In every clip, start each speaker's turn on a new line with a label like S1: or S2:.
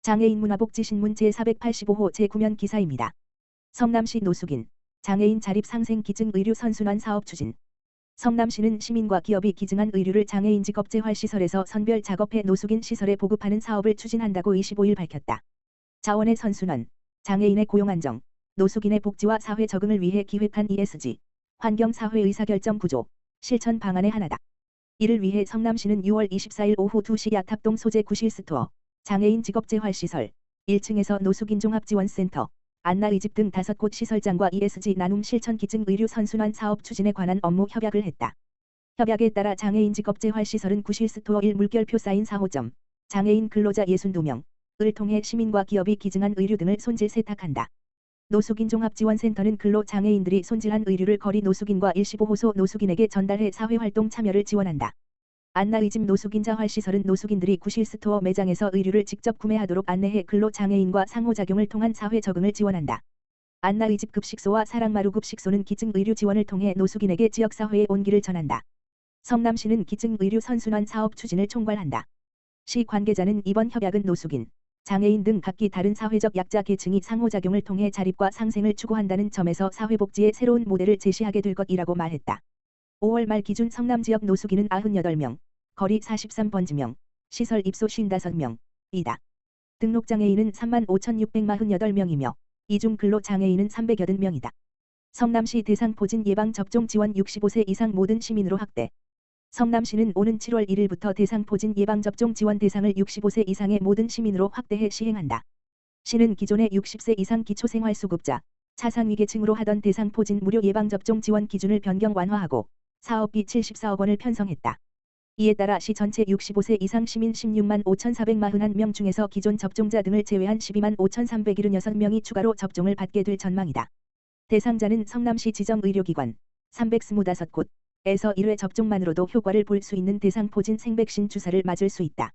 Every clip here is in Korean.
S1: 장애인 문화복지신문 제485호 제9면 기사입니다. 성남시 노숙인, 장애인 자립상생 기증 의류 선순환 사업 추진. 성남시는 시민과 기업이 기증한 의류를 장애인 직업재활시설에서 선별 작업해 노숙인 시설에 보급하는 사업을 추진한다고 25일 밝혔다. 자원의 선순환, 장애인의 고용 안정, 노숙인의 복지와 사회 적응을 위해 기획한 ESG, 환경사회 의사결정 구조, 실천 방안의 하나다. 이를 위해 성남시는 6월 24일 오후 2시 야탑동 소재 구실스토어, 장애인 직업재활시설, 1층에서 노숙인 종합지원센터, 안나의집 등 5곳 시설장과 ESG 나눔 실천 기증 의류 선순환 사업 추진에 관한 업무 협약을 했다. 협약에 따라 장애인 직업재활시설은 구실스토어 1 물결표 사인 4호점, 장애인 근로자 62명을 통해 시민과 기업이 기증한 의류 등을 손질 세탁한다. 노숙인 종합지원센터는 근로 장애인들이 손질한 의류를 거리 노숙인과 15호소 노숙인에게 전달해 사회활동 참여를 지원한다. 안나의집 노숙인자활시설은 노숙인들이 구실스토어 매장에서 의류를 직접 구매하도록 안내해 근로 장애인과 상호작용을 통한 사회 적응을 지원한다. 안나의집 급식소와 사랑마루 급식소는 기증 의류 지원을 통해 노숙인에게 지역사회의 온기를 전한다. 성남시는 기증 의류 선순환 사업 추진을 총괄한다. 시 관계자는 이번 협약은 노숙인, 장애인 등 각기 다른 사회적 약자 계층이 상호작용을 통해 자립과 상생을 추구한다는 점에서 사회복지의 새로운 모델을 제시하게 될 것이라고 말했다. 5월 말 기준 성남지역 노숙인은 98명, 거리 43번지명, 시설 입소 55명이다. 등록장애인은 35,648명이며 이중 근로장애인은 380명이다. 성남시 대상포진 예방접종 지원 65세 이상 모든 시민으로 확대. 성남시는 오는 7월 1일부터 대상포진 예방접종 지원 대상을 65세 이상의 모든 시민으로 확대해 시행한다. 시는 기존의 60세 이상 기초생활수급자, 차상위계층으로 하던 대상포진 무료 예방접종 지원 기준을 변경 완화하고 사업비 74억 원을 편성했다. 이에 따라 시 전체 65세 이상 시민 16만 5,441명 중에서 기존 접종자 등을 제외한 12만 5,376명이 추가로 접종을 받게 될 전망이다. 대상자는 성남시 지정 의료기관 325곳에서 1회 접종만으로도 효과를 볼 수 있는 대상포진 생백신 주사를 맞을 수 있다.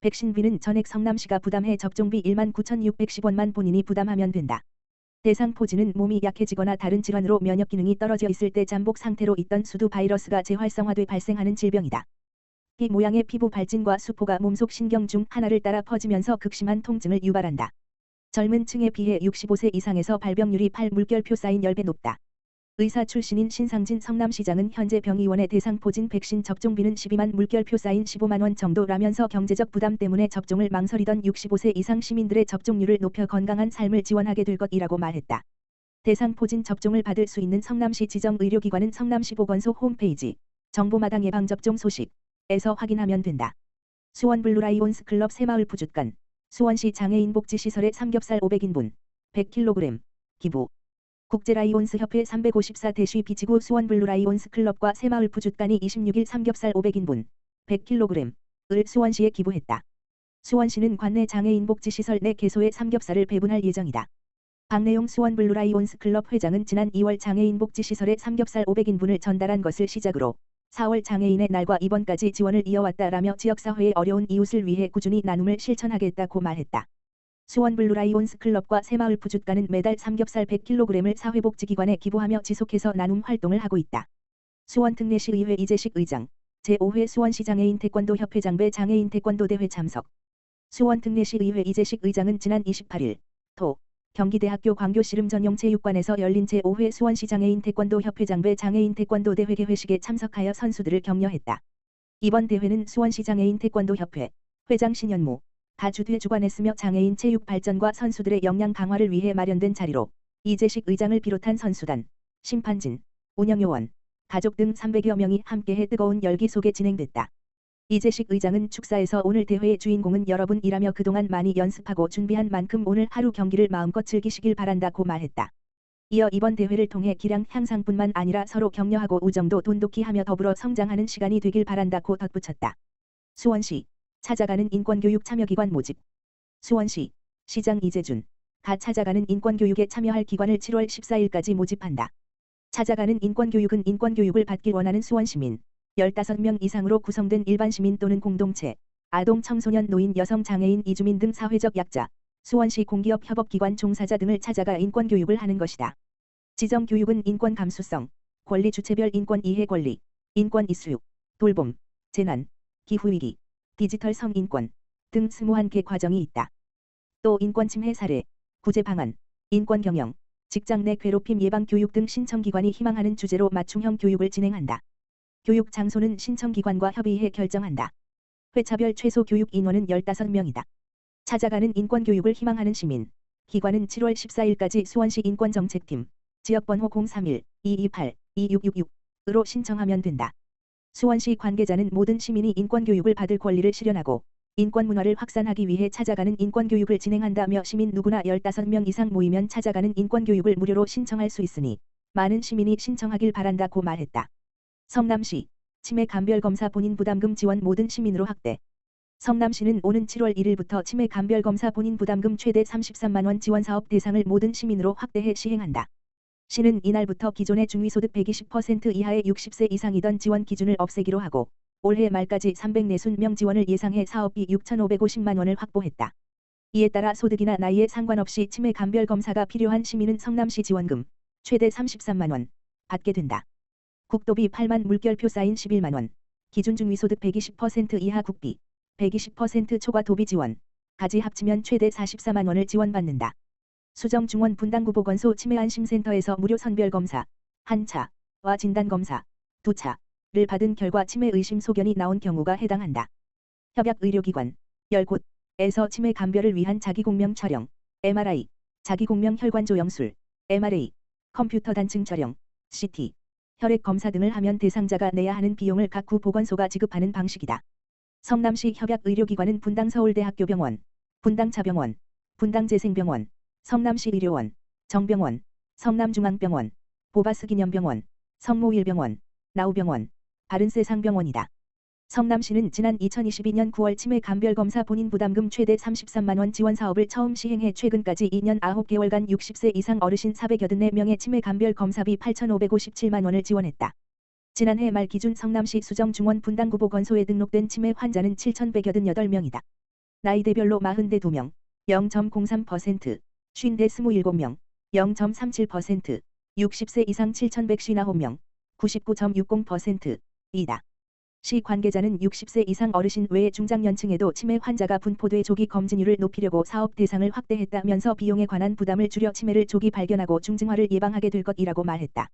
S1: 백신비는 전액 성남시가 부담해 접종비 1만 9,610원만 본인이 부담하면 된다. 대상포진은 몸이 약해지거나 다른 질환으로 면역 기능이 떨어져 있을 때 잠복 상태로 있던 수두 바이러스가 재활성화돼 발생하는 질병이다. 이 모양의 피부 발진과 수포가 몸속 신경 중 하나를 따라 퍼지면서 극심한 통증을 유발한다. 젊은 층에 비해 65세 이상에서 발병률이 8 물결표 사인 10배 높다. 의사 출신인 신상진 성남시장은 현재 병의원의 대상포진 백신 접종비는 12만 물결표 사인 15만 원 정도라면서 경제적 부담 때문에 접종을 망설이던 65세 이상 시민들의 접종률을 높여 건강한 삶을 지원하게 될 것이라고 말했다. 대상포진 접종을 받을 수 있는 성남시 지정 의료기관은 성남시 보건소 홈페이지 정보마당 예방접종 소식에서 확인하면 된다. 수원 블루라이온스 클럽 새마을 푸주간 수원시 장애인 복지시설에 삼겹살 500인분 100kg 기부. 국제라이온스 협회 354대쉬 비지구 수원 블루라이온스 클럽과 새마을 푸주간이 26일 삼겹살 500인분 100kg을 수원시에 기부했다. 수원시는 관내 장애인 복지시설 4개소에 삼겹살을 배분할 예정이다. 박내용 수원 블루라이온스 클럽 회장은 지난 2월 장애인 복지시설에 삼겹살 500인분을 전달한 것을 시작으로 4월 장애인의 날과 이번까지 지원을 이어왔다라며 지역사회의 어려운 이웃을 위해 꾸준히 나눔을 실천하겠다고 말했다. 수원 블루라이온스 클럽과 새마을 푸주간은 매달 삼겹살 100kg을 사회복지기관에 기부하며 지속해서 나눔 활동을 하고 있다. 수원 특례시의회 이재식 의장, 제5회 수원시 장애인 태권도 협회장배 장애인 태권도 대회 참석. 수원 특례시의회 이재식 의장은 지난 28일 토 경기대학교 광교씨름 전용 체육관에서 열린 제5회 수원시 장애인 태권도 협회장배 장애인 태권도 대회 개회식에 참석하여 선수들을 격려했다. 이번 대회는 수원시 장애인 태권도 협회 회장 신현무 가주뒤에 주관했으며 장애인 체육 발전과 선수들의 역량 강화를 위해 마련된 자리로 이재식 의장을 비롯한 선수단, 심판진, 운영요원, 가족 등 300여 명이 함께해 뜨거운 열기 속에 진행됐다. 이재식 의장은 축사에서 오늘 대회의 주인공은 여러분이라며 그동안 많이 연습하고 준비한 만큼 오늘 하루 경기를 마음껏 즐기시길 바란다고 말했다. 이어 이번 대회를 통해 기량 향상뿐만 아니라 서로 격려하고 우정도 돈독히 하며 더불어 성장하는 시간이 되길 바란다고 덧붙였다. 수원시 찾아가는 인권교육 참여기관 모집. 수원시 시장 이재준 가 찾아가는 인권교육에 참여할 기관을 7월 14일까지 모집한다. 찾아가는 인권교육은 인권교육을 받길 원하는 수원시민 15명 이상으로 구성된 일반시민 또는 공동체, 아동 청소년 노인 여성 장애인 이주민 등 사회적 약자, 수원시 공기업 협업기관 종사자 등을 찾아가 인권교육을 하는 것이다. 지정교육은 인권 감수성, 권리 주체별 인권 이해 권리, 인권 이수, 돌봄, 재난, 기후위기, 디지털 성인권 등 21개 과정이 있다. 또 인권침해 사례, 구제 방안, 인권경영, 직장 내 괴롭힘 예방 교육 등 신청기관이 희망하는 주제로 맞춤형 교육을 진행한다. 교육 장소는 신청기관과 협의해 결정한다. 회차별 최소 교육 인원은 15명이다. 찾아가는 인권교육을 희망하는 시민. 기관은 7월 14일까지 수원시 인권정책팀, 지역번호 031-228-2666으로 신청하면 된다. 수원시 관계자는 모든 시민이 인권교육을 받을 권리를 실현하고 인권문화를 확산하기 위해 찾아가는 인권교육을 진행한다며 시민 누구나 15명 이상 모이면 찾아가는 인권교육을 무료로 신청할 수 있으니 많은 시민이 신청하길 바란다고 말했다. 성남시 치매 감별검사 본인 부담금 지원 모든 시민으로 확대. 성남시는 오는 7월 1일부터 치매 감별검사 본인 부담금 최대 33만 원 지원 사업 대상을 모든 시민으로 확대해 시행한다. 시는 이날부터 기존의 중위소득 120% 이하의 60세 이상이던 지원 기준을 없애기로 하고 올해 말까지 340명 지원을 예상해 사업비 6,550만 원을 확보했다. 이에 따라 소득이나 나이에 상관없이 치매 감별 검사가 필요한 시민은 성남시 지원금 최대 33만 원 받게 된다. 국도비 8만 물결표 사인 11만 원, 기준 중위소득 120% 이하 국비, 120% 초과 도비 지원, 까지 합치면 최대 44만 원을 지원받는다. 수정중원 분당구보건소 치매안심센터에서 무료 선별검사 1차와 진단검사 2차를 받은 결과 치매 의심 소견이 나온 경우가 해당한다. 협약의료기관 10곳에서 치매 감별을 위한 자기공명 촬영, MRI, 자기공명 혈관조영술, MRA, 컴퓨터 단층 촬영, CT, 혈액 검사 등을 하면 대상자가 내야 하는 비용을 각 구 보건소가 지급하는 방식이다. 성남시 협약의료기관은 분당서울대학교병원, 분당차병원, 분당재생병원, 성남시의료원, 정병원, 성남중앙병원, 보바스기념병원, 성모일병원, 나우병원, 바른세상병원이다. 성남시는 지난 2022년 9월 치매 감별검사 본인 부담금 최대 33만 원 지원 사업을 처음 시행해 최근까지 2년 9개월간 60세 이상 어르신 484명의 치매 감별 검사비 8,557만 원을 지원했다. 지난해 말 기준 성남시 수정중원 분당구보건소에 등록된 치매 환자는 7,188명이다. 나이대별로 40대 2명, 0.03%, 50대 27명, 0.37%, 60세 이상 7,159명, 99.60%이다. 시 관계자는 60세 이상 어르신 외에 중장년층에도 치매 환자가 분포돼 조기 검진율을 높이려고 사업 대상을 확대했다면서 비용에 관한 부담을 줄여 치매를 조기 발견하고 중증화를 예방하게 될 것이라고 말했다.